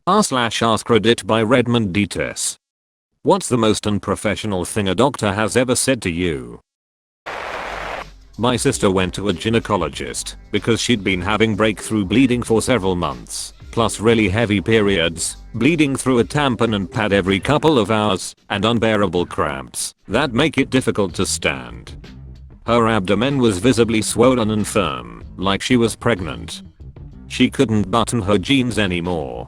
r/AskReddit by Redmond Dtes. What's the most unprofessional thing a doctor has ever said to you? My sister went to a gynecologist because she'd been having breakthrough bleeding for several months, plus really heavy periods, bleeding through a tampon and pad every couple of hours, and unbearable cramps that make it difficult to stand. Her abdomen was visibly swollen and firm, like she was pregnant. She couldn't button her jeans anymore.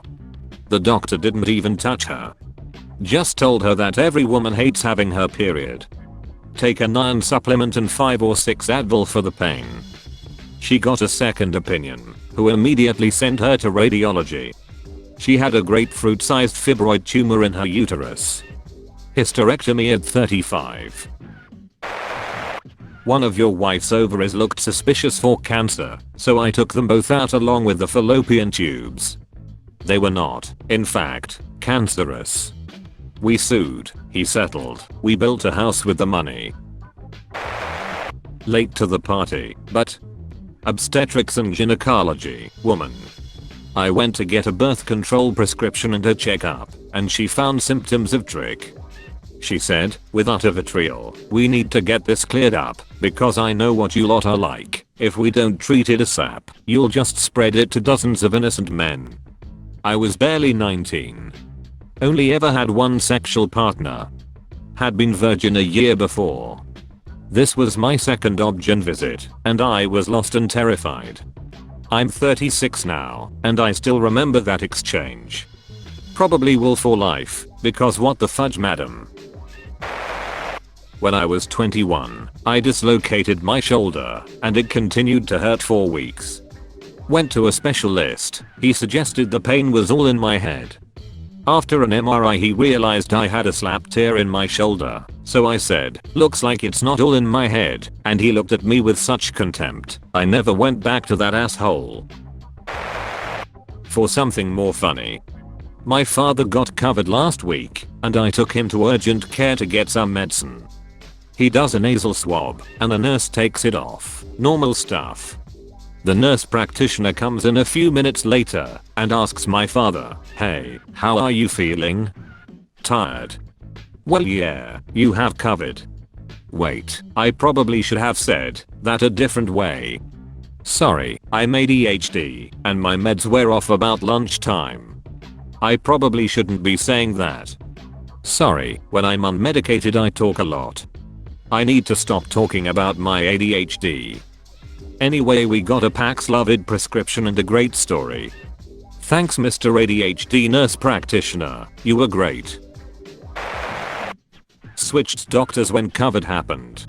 The doctor didn't even touch her. Just told her that every woman hates having her period. Take an iron supplement and 5 or 6 Advil for the pain. She got a second opinion, who immediately sent her to radiology. She had a grapefruit-sized fibroid tumor in her uterus. Hysterectomy at 35. One of your wife's ovaries looked suspicious for cancer, so I took them both out along with the fallopian tubes. They were not, in fact, cancerous. We sued, he settled, we built a house with the money. Late to the party, but obstetrics and gynecology, woman. I went to get a birth control prescription and a checkup, and she found symptoms of trick. She said, with utter vitriol, we need to get this cleared up, because I know what you lot are like. If we don't treat it ASAP, you'll just spread it to dozens of innocent men. I was barely 19. Only ever had one sexual partner. Had been virgin a year before. This was my second obgyn visit, and I was lost and terrified. I'm 36 now, and I still remember that exchange. Probably will for life, because what the fudge, madam. When I was 21, I dislocated my shoulder, and it continued to hurt for weeks. Went to a specialist, he suggested the pain was all in my head. After an MRI he realized I had a slap tear in my shoulder, so I said, looks like it's not all in my head, and he looked at me with such contempt, I never went back to that asshole. For something more funny. My father got COVID last week, and I took him to urgent care to get some medicine. He does a nasal swab, and the nurse takes it off, normal stuff. The nurse practitioner comes in a few minutes later and asks my father, hey, how are you feeling? Tired? Well yeah, you have COVID. Wait, I probably should have said that a different way. Sorry, I'm ADHD and my meds wear off about lunchtime. I probably shouldn't be saying that. Sorry, when I'm unmedicated I talk a lot. I need to stop talking about my ADHD. Anyway, we got a Paxlovid prescription and a great story. Thanks Mr. ADHD nurse practitioner, you were great. Switched doctors when COVID happened.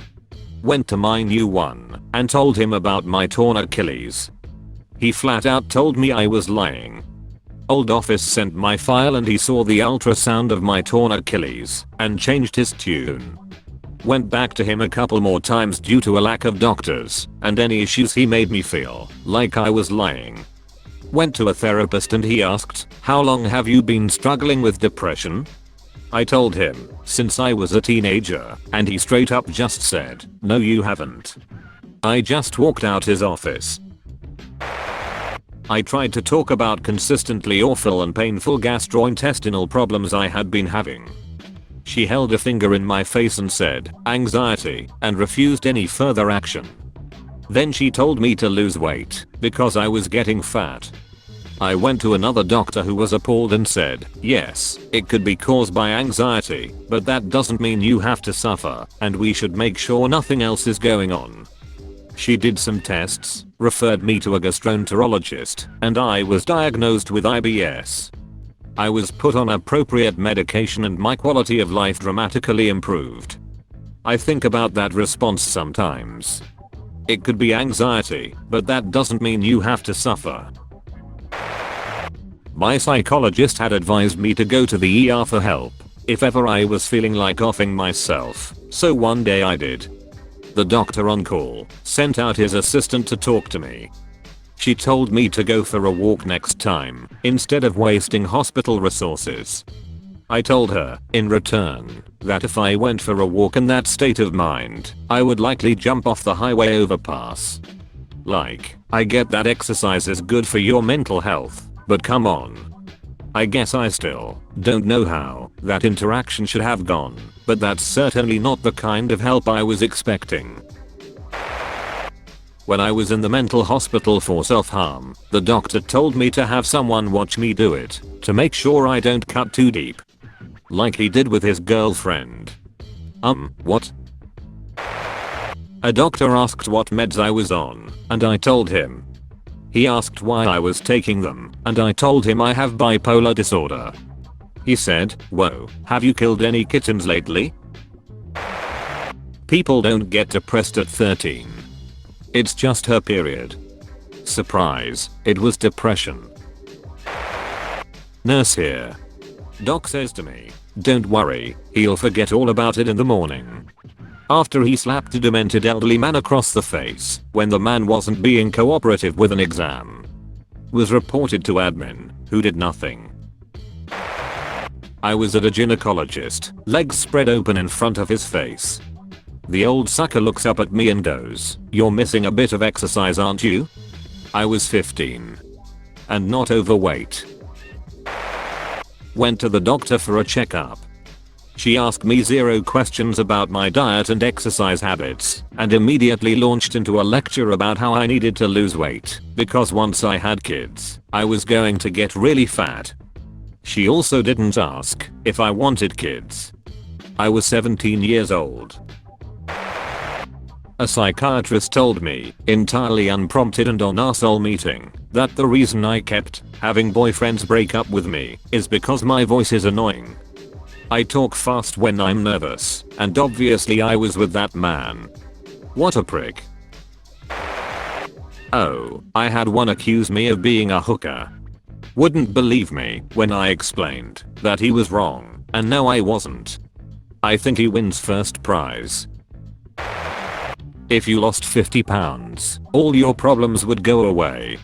Went to my new one and told him about my torn Achilles. He flat out told me I was lying. Old office sent my file and he saw the ultrasound of my torn Achilles and changed his tune. Went back to him a couple more times due to a lack of doctors and any issues he made me feel like I was lying. Went to a therapist and he asked, how long have you been struggling with depression? I told him, since I was a teenager, and he straight up just said, no you haven't. I just walked out his office. I tried to talk about consistently awful and painful gastrointestinal problems I had been having. She held a finger in my face and said, anxiety, and refused any further action. Then she told me to lose weight, because I was getting fat. I went to another doctor who was appalled and said, yes, it could be caused by anxiety, but that doesn't mean you have to suffer, and we should make sure nothing else is going on. She did some tests, referred me to a gastroenterologist, and I was diagnosed with IBS. I was put on appropriate medication and my quality of life dramatically improved. I think about that response sometimes. It could be anxiety, but that doesn't mean you have to suffer. My psychologist had advised me to go to the ER for help if ever I was feeling like offing myself, so one day I did. The doctor on call sent out his assistant to talk to me. She told me to go for a walk next time, instead of wasting hospital resources. I told her, in return, that if I went for a walk in that state of mind, I would likely jump off the highway overpass. Like, I get that exercise is good for your mental health, but come on. I guess I still don't know how that interaction should have gone, but that's certainly not the kind of help I was expecting. When I was in the mental hospital for self-harm, the doctor told me to have someone watch me do it, to make sure I don't cut too deep. Like he did with his girlfriend. What? A doctor asked what meds I was on, and I told him. He asked why I was taking them, and I told him I have bipolar disorder. He said, "Whoa, have you killed any kittens lately?" People don't get depressed at 13. It's just her period. Surprise, it was depression. Nurse here. Doc says to me, "Don't worry, he'll forget all about it in the morning." After he slapped a demented elderly man across the face when the man wasn't being cooperative with an exam. Was reported to admin, who did nothing. I was at a gynecologist, legs spread open in front of his face. The old sucker looks up at me and goes, "You're missing a bit of exercise, aren't you?" I was 15. And not overweight. Went to the doctor for a checkup. She asked me 0 questions about my diet and exercise habits, and immediately launched into a lecture about how I needed to lose weight, because once I had kids, I was going to get really fat. She also didn't ask if I wanted kids. I was 17 years old. A psychiatrist told me, entirely unprompted and on our soul meeting, that the reason I kept having boyfriends break up with me is because my voice is annoying. I talk fast when I'm nervous, and obviously I was with that man. What a prick. Oh, I had one accuse me of being a hooker. Wouldn't believe me when I explained that he was wrong, and no I wasn't. I think he wins first prize. If you lost 50 pounds, all your problems would go away.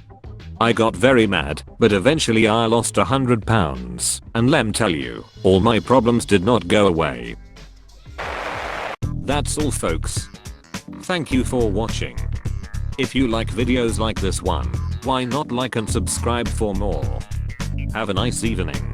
I got very mad, but eventually I lost 100 pounds, and lem tell you, all my problems did not go away. That's all folks. Thank you for watching. If you like videos like this one, why not like and subscribe for more. Have a nice evening.